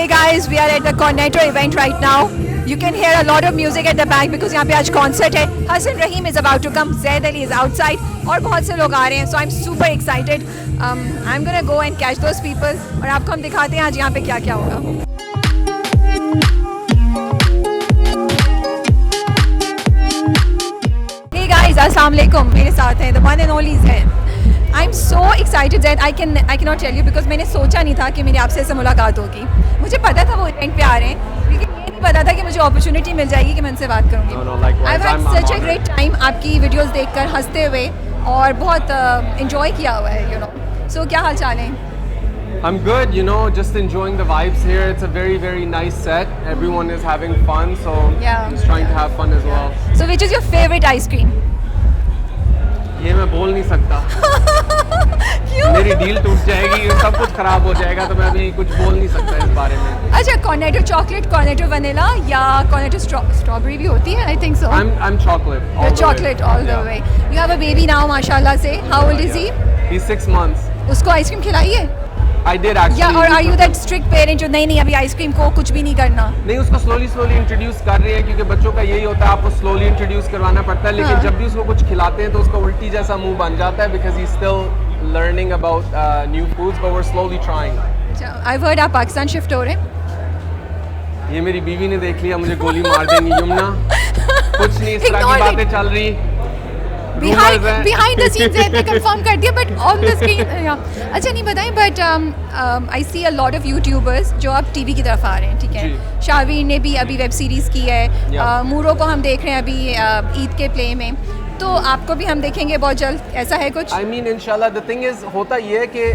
guys, we are at the Cornetto event right now. You can hear a lot of music at the back because यहाँ पे आज concert है. Hassan Rahim is about to come. Zaid Ali is outside और बहुत से लोग आ रहे हैं. So I'm super excited. I'm gonna go and catch those people और आपको हम दिखाते हैं आज यहाँ पे क्या क्या होगा. Hey guys, अस्सलाम वालेकुम. मेरे साथ हैं the one and only Zaid. I'm so excited that I cannot tell you because मैंने सोचा नहीं था कि मेरी आपसे ऐसे मुलाकात होगी. मुझे पता था वो इवेंट पे आ रहे हैं लेकिन ये नहीं पता था कि मुझे अपॉर्चुनिटी मिल जाएगी कि मैं उनसे बात करूँगी. I've had such a great time आपकी वीडियोस देखकर हंसते हुए और बहुत enjoy किया हुआ है, you know. So क्या हाल चाल है? I'm good, you know, just enjoying the vibes here. It's a very, very nice set. Everyone is having fun, so just trying to have fun as well. So which is your favorite ice cream? ये मैं बोल नहीं सकता. क्यों? मेरी deal टूट जाएगी, सब कुछ खराब हो जाएगा, तो मैं अभी कुछ बोल नहीं सकता इस बारे में. अच्छा, Cornetto chocolate, Cornetto vanilla या Cornetto strawberry भी होती है? I think so. I'm chocolate. You're chocolate all the way. You have a baby now, माशाल्लाह से. How old is he? He's 6 months. उसको आइसक्रीम खिलाइए? I did actually. या और are you that strict parent जो नहीं अभी आइसक्रीम को कुछ भी नहीं करना? नहीं, उसको slowly इंट्रोड्यूस कर रहे हैं क्योंकि बच्चों का यही होता है, आपको slowly इंट्रोड्यूस करवाना पड़ता है. लेकिन जब भी उसको कुछ खिलाते हैं तो उसका उल्टी जैसा मुंह बन जाता है because he's still learning about new foods, but we're slowly trying. I've heard आप पाकिस्तान शिफ्ट हो रहे हैं? ये मेरी बीवी ने देख लिया, मुझे गोली मार देंगी यमुना. कुछ नहीं, इस तरह की बातें चल रही. Behind the scenes ने कंफर्म कर दिया but on the screen अच्छा नहीं बताएं but I see a lot of YouTubers जो अब टीवी की तरफ आ रहे हैं, ठीक है. शाहवीर ने भी अभी वेब सीरीज़ की है. मूरो को हम देख रहे हैं अभी ईद के प्ले में, तो आपको भी हम देखेंगे बहुत जल्द. ऐसा है कुछ? I mean इंशाल्लाह. The thing is होता ये है कि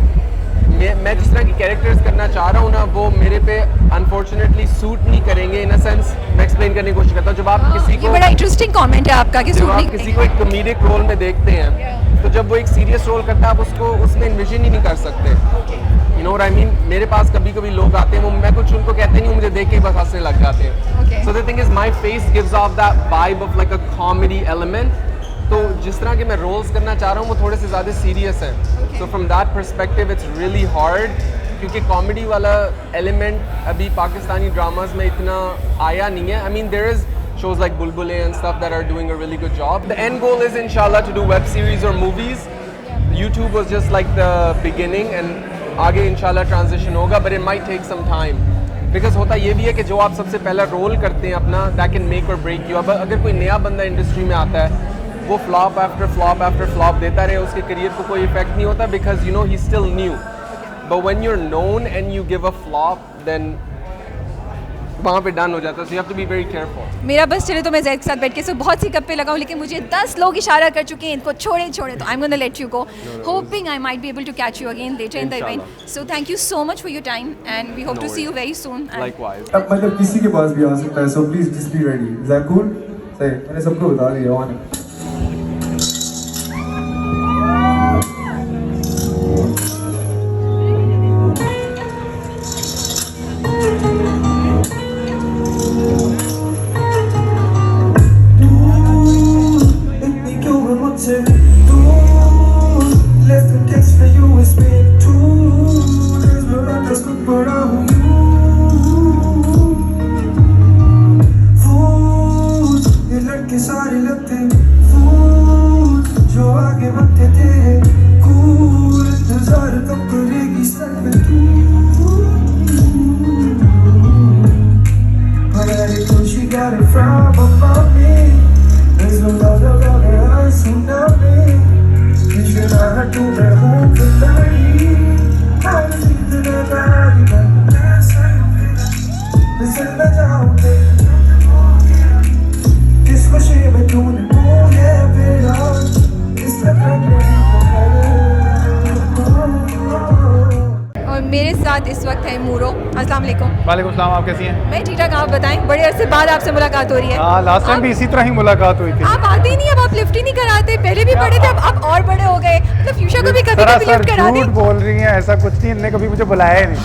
मैं जिस तरह की कैरेक्टर्स करना चाह रहा हूँ ना, वो मेरे पे अनफॉर्चुनेटली सूट नहीं करेंगे. इन अ सेंस मैं एक्सप्लेन करने की कोशिश करता हूँ. जब आप किसी को, ये बड़ा इंटरेस्टिंग कमेंट है आपका कि जब आप किसी को एक कॉमेडिक रोल में देखते हैं तो जब वो एक सीरियस रोल करता है आप उसको उसमें इन्विजन ही नहीं कर सकते. You know what I mean. मेरे पास कभी कभी लोग आते हैं, वो मैं कुछ उनको कहते नहीं, मुझे देख के बस हंसने लग जाते हैं. So the thing is my face gives off that vibe of like a comedy element. तो जिस तरह के मैं रोल्स करना चाह रहा हूँ वो थोड़े से ज़्यादा सीरियस हैं. So from that perspective it's really hard क्योंकि कॉमेडी वाला एलिमेंट अभी पाकिस्तानी ड्रामास में इतना आया नहीं है. I mean there is shows like Bulbule and stuff that are doing a really good job. The end goal is inshallah to do web series or movies. YouTube was just like the beginning and आगे inshallah transition होगा, but it might take some time. Because होता ये भी है कि जो आप सबसे पहला रोल करते हैं अपना, that can make or break you. अब अगर कोई नया बंदा इंडस्ट्री में आता है वो flop after flop after flop देता रहे, उसके करियर को कोई इफेक्ट नहीं होता because you know he's still new. But when you're known and you give a flop, then वहाँ पे डन हो जाता है. So you have to be very careful. मेरा बस चले तो मैं ज़ैद के साथ बैठ के सब बहुत सी गप्पे लगाऊं, लेकिन मुझे 10 लोग इशारा कर चुके हैं इनको छोड़े तो I'm gonna let you go. Hoping I might be able to catch you again later in the event. So thank you so much for your time and we hope to see you very soon. Likewise. अब मतलब किसी के पास भी आ सकता है, so please just be ready. Is that cool? सही, मैंने सबको बता दिया. ऑन मेरे साथ इस वक्त है मूरो. अस्सलाम वालेकुम. वालेकुम सलाम. आप कैसी हैं? मैं ठीक ठाक. आप बताएं, बड़े अरसे बाद आपसे मुलाकात हो रही है. हाँ, लास्ट टाइम भी इसी तरह ही मुलाकात हुई थी. आप आते ही नहीं, अब आप लिफ्ट ही नहीं कराते. पहले भी बड़े थे, अब और बड़े हो गए. मतलब फ्यूचर को भी कभी लिफ्ट करा दी. झूठ बोल रही हैं, ऐसा कुछ नहीं. इन्होंने कभी मुझे बुलाया ही नहीं.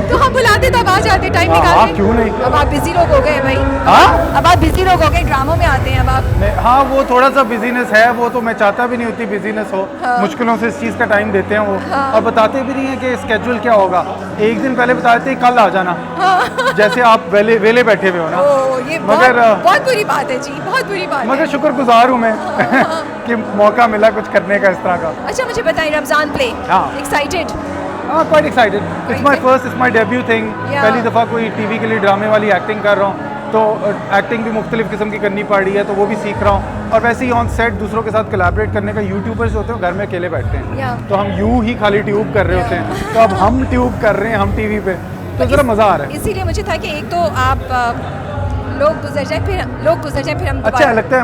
तो हम बुलाते आते तो अब आ जाते, टाइम हाँ, निकालते। क्यों नहीं? अब आप बिजी लोग हो गए भाई। हाँ? अब आप बिजी लोग हो गए, ड्रामों में आते हैं अब आप। हाँ, वो थोड़ा सा बिजीनेस है, वो तो मैं चाहता भी नहीं उतनी बिजीनेस हो। हाँ। मुश्किलों से इस चीज़ का टाइम देते हैं वो। हाँ। और बताते भी नहीं है कि स्केड्यूल क्या होगा। एक दिन पहले बता देते कल आ जाना, जैसे आप वेले बैठे हुए हो ना। ओ, ये मगर बहुत बुरी बात है जी, बहुत बुरी बात मगर है। शुक्रगुजार हूँ मैं कि मौका मिला कुछ करने का इस तरह का। अच्छा मुझे बताइए, रमजान प्ले हाँ। एक्साइटेड? हाँ, quite excited. It's my first, it's my debut thing. Yeah. पहली दफ़ा कोई टीवी के लिए ड्रामे वाली एक्टिंग कर रहा हूँ, तो एक्टिंग भी मुख्तलिफ किस्म की करनी पड़ रही है, तो वो भी सीख रहा हूँ। और वैसे ही ऑन सेट दूसरों के साथ कोलैबोरेट करने का, यूट्यूबर्स होते हैं घर में अकेले बैठते हैं, Yeah. तो हम यूं ही खाली ट्यूब कर रहे होते हैं, तो अब हम ट्यूब कर रहे हैं, हम टीवी पे, तो ज़रा मज़ा आ रहा है। इसीलिए मुझे था कि एक तो आप लोग गुजर जाए फिर हम अच्छा दोबारा- लगता है,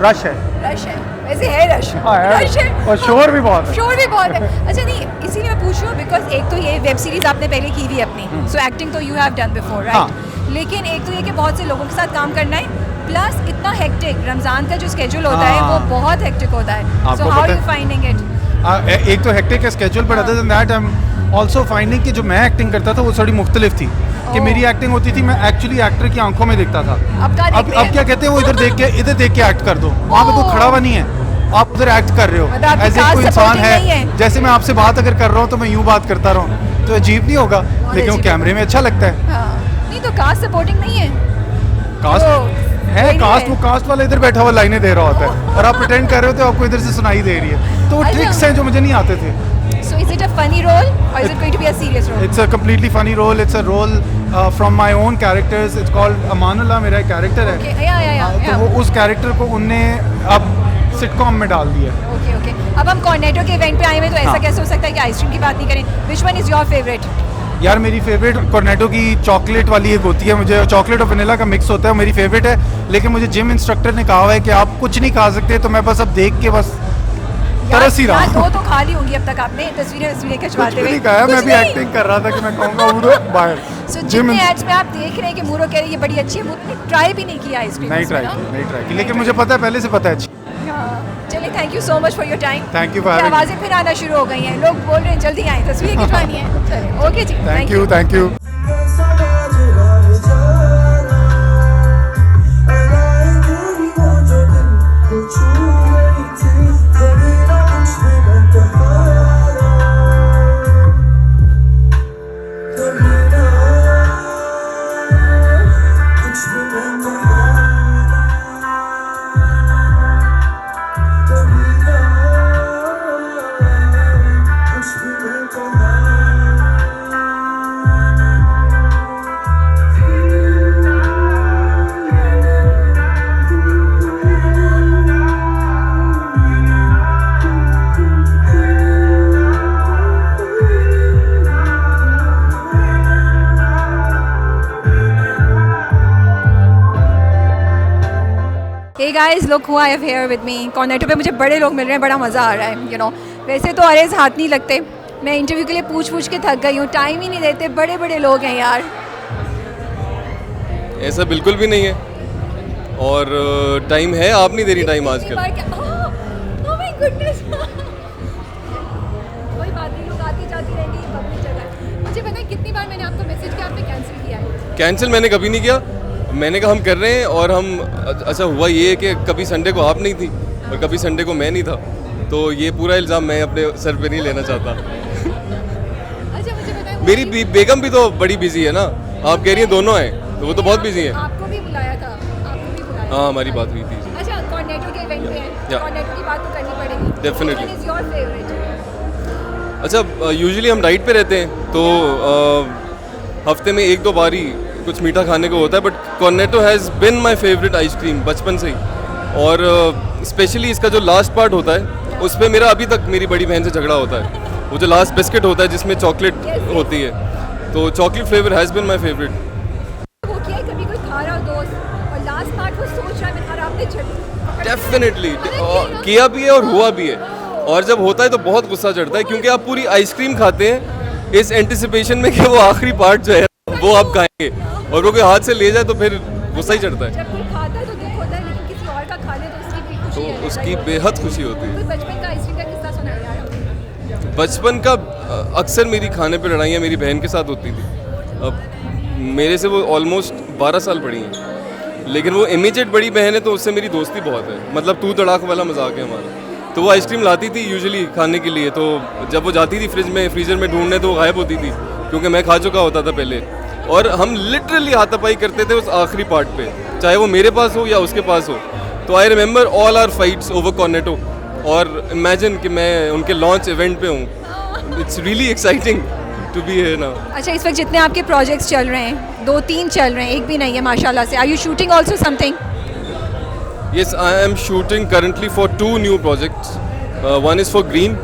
रश है। रश है, वैसे है रश। हाँ, है। रश है और शोर भी बहुत है। शोर भी बहुत है। अच्छा नहीं, इसीलिए मैं पूछ रही हूँ बिकॉज एक तो ये वेब सीरीज आपने पहले की हुई अपनी, सो एक्टिंग तो you have done before, right? लेकिन एक तो ये कि बहुत से लोगों के साथ काम करना है, प्लस इतना हेक्टिक रमजान का जो स्केड्यूल होता है वो हाँ। बहुत हेक्टिक होता है। आपको सो हाउ पता यू है? Finding it? एक तो हेक्टिक है schedule, but other than that I am also finding कि जो मैं एक्टिंग करता था वो थोड़ी मुख्तलिफ थी। कि ओह। मेरी एक्टिंग होती थी, मैं एक्चुअली एक्टर की आंखों में देखता था। अब क्या देखते अब हैं? क्या कहते हैं वो, इधर देख के एक्ट कर दो, वहाँ पे कोई खड़ा हुआ नहीं है, आप उधर एक्ट कर रहे हो मतलब आपकी ऐसे cast कोई इंसान supporting नहीं है। है। जैसे मैं आपसे बात अगर कर रहा हूँ तो मैं यूँ बात करता रहूँ तो अजीब नहीं होगा, लेकिन वो अजीब कैमरे में अच्छा लगता है। हाँ। नहीं तो कास्ट सपोर्टिंग नहीं है। कास्ट तो है, वही कास्ट है। वो कास्ट वाला इधर बैठा हुआ लाइनें दे रहा होता है और आप प्रिटेंड कर रहे होते हो आपको इधर से सुनाई दे रही है, तो वो अच्छा। ट्रिक्स हैं जो मुझे नहीं आते थे। So is it a funny role or is it going to be a serious role? It's a completely funny role. It's a role from my own characters. It's called Amanullah, मेरा एक character है। Okay, yeah. तो वो उस character को उनने अब sitcom में डाल दिया है। ओके ओके, अब हम कॉर्नेटो के इवेंट पे आए हुए, तो ऐसा हाँ। कैसे हो सकता है कि आइसक्रीम की बात नहीं करें? Which one is your favourite? यार मेरी फेवरेट कॉर्नेटो की चॉकलेट वाली एक होती है, मुझे चॉकलेट और वनीला का मिक्स होता है, वो मेरी फेवरेट है। लेकिन मुझे जिम इंस्ट्रक्टर ने कहा हुआ है कि आप कुछ नहीं खा सकते, तो मैं बस अब देख के बस तरस ही रहा हूँ। दो तो खा ली होंगी अब तक आपने, तस्वीरें कुछ खिंचवाते भी हुए। नहीं कहा है, मैं कुछ भी नहीं। एक्टिंग कर रहा था कि मैं कहूँगा उधर बाहर So, जिम जितने एड्स में आप देख रहे हैं कि मूरो कह रही है ये बड़ी अच्छी है, मूरो ने ट्राई भी नहीं किया आइसक्रीम। नहीं ट्राई की, लेकिन मुझे पता है, पहले से पता है अच्छी। चलिए, thank you so much for your time. Thank you for having me. आवाज़ें फिर आना शुरू हो गई हैं, लोग बोल रहे हैं जल्दी आए, तस्वीरें खिंचवानी है। चलिए, ओके जी, thank you. Hey guys, look who I have here with me. Cornetto पे मुझे बड़े लोग मिल रहे हैं, बड़ा मज़ा आ रहा है, you know. वैसे तो अरेज हाथ नहीं लगते, मैं इंटरव्यू के लिए पूछ के थक गई हूँ, टाइम ही नहीं देते, बड़े बड़े लोग हैं यार। ऐसा बिल्कुल भी नहीं है, और टाइम है, आप नहीं दे रही टाइम आजकल। Oh my goodness. कोई बात नहीं, लोग आती जाती रहेंगे, ये पब्लिक जगह है। मुझे पता है कितनी बार मैंने आपको मैसेज किया, आपने कैंसिल किया है। कैंसिल मैंने कभी नहीं किया, मैंने कहा हम कर रहे हैं, और हम अच्छा हुआ ये कि कभी संडे को आप नहीं थी और कभी संडे को मैं नहीं था, तो ये पूरा इल्ज़ाम मैं अपने सर पे नहीं लेना चाहता। अच्छा मुझे बताएं, मेरी बेगम भी तो बड़ी बिजी है ना, आप कह रही हैं दोनों हैं, तो वो तो बहुत बिजी हैं। आपको भी बुलाया था, आपको भी बुलाया। हाँ, हमारी बात हुई थी। अच्छा, कॉर्नेटो के इवेंट पे है, Yeah. कॉर्नेटो की बात तो करनी पड़ेगी। Definitely. Which one is your favorite? अच्छा, यूजुअली हम डाइट पे रहते हैं, तो हफ्ते में 1-2 बार ही कुछ मीठा खाने को होता है, but Cornetto has been my favourite ice cream बचपन से ही। और स्पेशली इसका जो लास्ट पार्ट होता है, उस पर मेरा अभी तक मेरी बड़ी बहन से झगड़ा होता है। वो जो लास्ट बिस्किट होता है जिसमें चॉकलेट होती है, तो chocolate flavour has been my favourite. वो किया है कभी कोई खा रहा हो दोस्त और लास्ट पार्ट वो सोच रहा है मैंने, और आपने डेफिनेटली किया भी है और हुआ भी है, और जब होता है तो बहुत गुस्सा चढ़ता है, क्योंकि आप पूरी आइसक्रीम खाते हैं इस एंटिसिपेशन में कि वो आखिरी पार्ट जो है वो आप खाएंगे, और वो कोई हाथ से ले जाए तो फिर गुस्सा ही चढ़ता है। जब कोई खाता है तो दुख होता है, लेकिन किसी और का खा ले तो उसकी भी खुशी तो है। उसकी बेहद खुशी होती है। कोई बचपन का आइसक्रीम का किस्सा सुनाया यार। बचपन का अक्सर मेरी खाने पे लड़ाइयाँ मेरी बहन के साथ होती थी, अब मेरे से वो ऑलमोस्ट 12 साल बड़ी हैं, लेकिन वो इमीडिएट बड़ी बहन है तो उससे मेरी दोस्ती बहुत है, मतलब तू तड़ाक वाला मजाक है हमारा। तो वो आइसक्रीम लाती थी यूजुअली खाने के लिए, तो जब वो जाती थी फ्रीज़र में ढूंढने तो वो गायब होती थी क्योंकि मैं खा चुका होता था पहले, और हम लिटरली हाथापाई करते थे उस आखिरी पार्ट पे, चाहे वो मेरे पास हो या उसके पास हो। तो I remember all our fights over Cornetto, और इमेजिन कि मैं उनके लॉन्च इवेंट पे हूँ। It's really exciting to be here now. अच्छा, इस वक्त जितने आपके प्रोजेक्ट्स चल रहे हैं, 2-3 चल रहे हैं, एक भी नहीं है माशाल्लाह से। Are you shooting also something? Yes, I am shooting currently for 2 new projects. One is for Green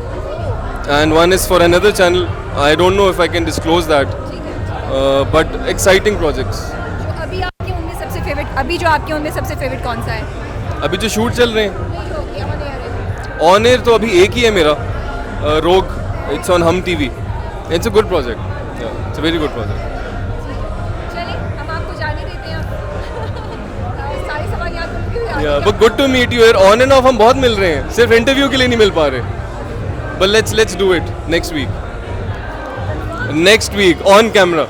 and one is for another channel. I don't know if I can disclose that, but exciting projects. अभी आपके उनमें सबसे favourite, अभी जो आपके उनमें सबसे favourite कौन सा है? अभी जो शूट चल रहे हैं ऑन एयर तो अभी एक ही है मेरा, रोग, इट्स ऑन हम TV. It's a good project, it's a very good project. चलिए हम आपको जाने देते हैं। सारी सवाल याद करके Yeah, but good to meet you here. On and off हम बहुत मिल रहे हैं, सिर्फ इंटरव्यू के लिए नहीं मिल पा रहे। But let's do it next week. Next week on camera.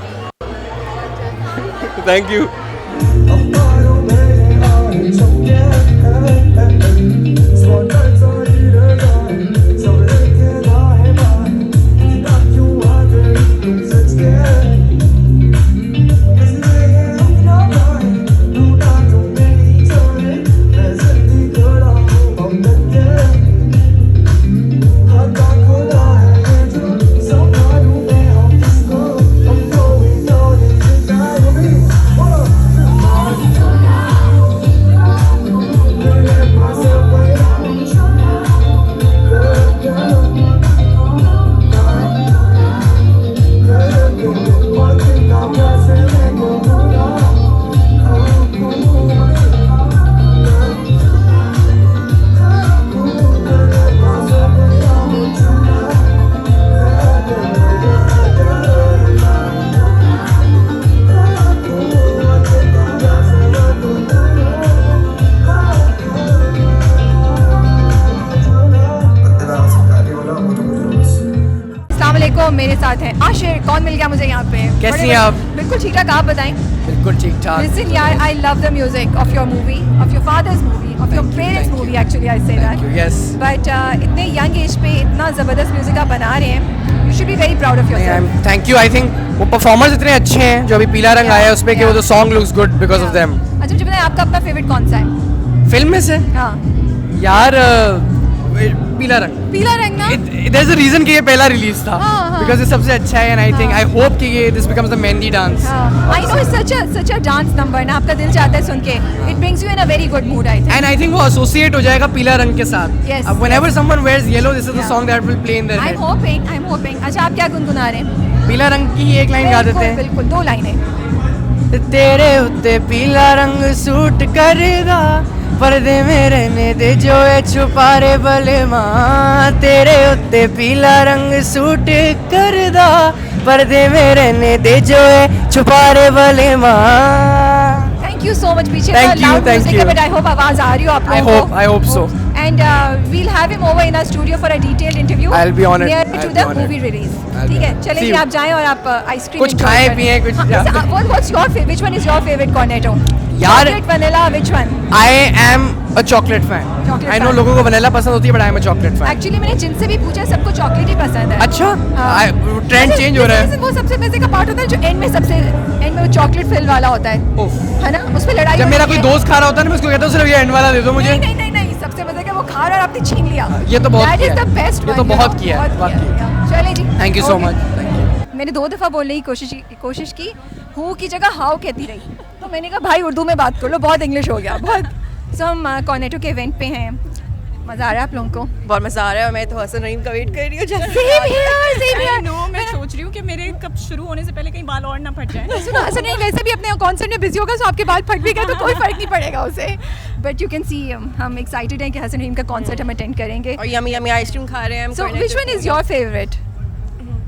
Thank you. मेरे साथ हैं आशिर। कौन मिल गया मुझे यहाँ पे? कैसी हैं आप? बिल्कुल ठीक ठाक, आप बताएं। बिल्कुल ठीक ठाक। Listen यार, I love the music of your movie, of your father's movie, of your parents' movie actually I say that. Yes. But इतने young age पे इतना ज़बरदस्त म्यूजिक आप बना रहे हैं, you should be very proud of yourself. Thank you. I think वो performers इतने अच्छे हैं जो अभी पीला रंग आया है उसमें कि वो तो song looks good because of them. अच्छा मुझे बताएं आपका अपना फेवरेट कौन सा है फिल्म में से? हाँ यार पीला रंग। पीला रंग ना? देयर इज अ रीजन कि ये पहला रिलीज था हाँ। बिकॉज ये सबसे अच्छा है and I think I hope कि ये this becomes the mehndi dance. I know it's such a dance number ना, आपका दिल चाहता है सुन के, it brings you in a very good mood I think. And I think वो एसोसिएट हो जाएगा पीला रंग के साथ। Yes, अब whenever someone wears yellow this is the Yeah. Song that will play in there I'm hoping अच्छा आप क्या गुनगुना रहे हैं? पीला रंग की ही एक लाइन गा देते हैं। बिल्कुल 2 लाइनें। तेरे उत्ते पीला रंग सूट करदा पर्दे में रहने दे जो है छुपा रे भले माँ। तेरे उत्ते पीला रंग सूट करदा पर्दे में रहने दे जो है छुपा रे भले माँ। Thank you so much पीछे Thank you, loud thank music है you. but I hope आवाज आ रही हो आप लोगों को। I hope so. And we'll have him over in our studio for a detailed interview. I'll be honored. Near I'll to be the honored. movie release. I'll be ठीक है honored. चलिए See कि you. आप जाएं और आप ice cream कुछ खाएं पिएं कुछ। What's your favorite? Which one is your favorite cornetto? यार- Chocolate, vanilla, which one? I am a chocolate fan. Chocolate I know fan. लोगों को वनीला पसंद होती है but I am a chocolate fan. Actually मैंने जिनसे भी पूछा सबको चॉकलेट ही पसंद है। अच्छा हाँ। ट्रेंड Listen, चेंज हो रहा है। listen, वो सबसे मजे का पार्ट होता है जो एंड में वो चॉकलेट फिल वाला होता है, ओह। है ना? उस पे लड़ाई जब मेरा होती कोई है। दोस्त खा रहा होता है ना मैं उसको कहता हूँ सिर्फ ये एंड वाला दे दो मुझे। नहीं सबसे मजे का वो खा रहा और आपने छीन लिया। ये तो बहुत That is किया the है। best ये one, तो you बहुत know, किया है, बहुत वाकई। किया। चलिए जी। Thank you so Okay. Much. मैंने 2 दफ़ा बोलने की कोशिश की हूँ की जगह हाउ कहती रही, तो मैंने कहा भाई उर्दू में बात कर लो, बहुत इंग्लिश हो गया बहुत। सो हम कॉर्नेटो के इवेंट पे हैं, मज़ा आ रहा है आप लोगों को? बहुत मज़ा आ रहा है और मैं तो हसन रहीम का वेट कर रही हूँ। Same here. नो मैं सोच रही हूँ कि मेरे कब शुरू होने से पहले कहीं बाल और ना फट जाए। सुनो हसन नहीं वैसे भी अपने कॉन्सर्ट में बिजी होगा, सो आपके बाल फट भी गए तो कोई फर्क नहीं पड़ेगा उसे। बट यू कैन सी हम एक्साइटेड हैं कि हसन रहीम का कॉन्सर्ट हम अटेंड करेंगे। और यमी यमी आइसक्रीम खा रहे हैं। So which one is your favourite?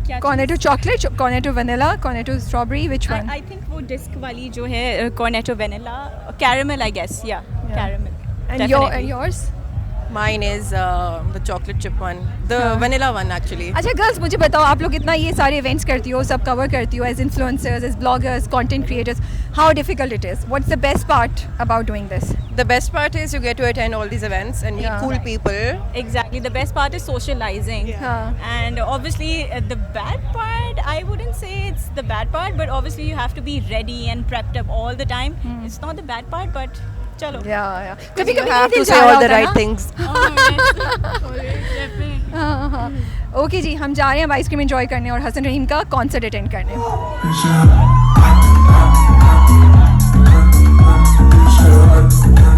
क्या Cornetto chocolate, Cornetto vanilla, Cornetto strawberry, which one? I think वो डिस्क वाली जो है Cornetto vanilla caramel I guess या caramel. And yours? Mine is the chocolate chip one, the vanilla one actually. अच्छा girls मुझे बताओ, आप लोग इतना ये सारे इवेंट्स करती हो, सब कवर करती हो as influencers, as bloggers, content creators, how difficult it is? What's the best part about doing this? The best part is you get to attend all these events and meet Yeah. cool people. Exactly. The best part is socializing. Yeah. And obviously, the bad part, I wouldn't say it's the bad part, but obviously you have to be ready and prepped up all the time. It's not the bad part, but chalo. या You कभी-कभी have दिल to जा say रहा all the होता है right ना? things. Definitely. हाँ. Okay जी, हम जा रहे हैं अब आइसक्रीम एंजॉय करने और हसन रहीम का कॉन्सर्ट अटेंड करने. Sure.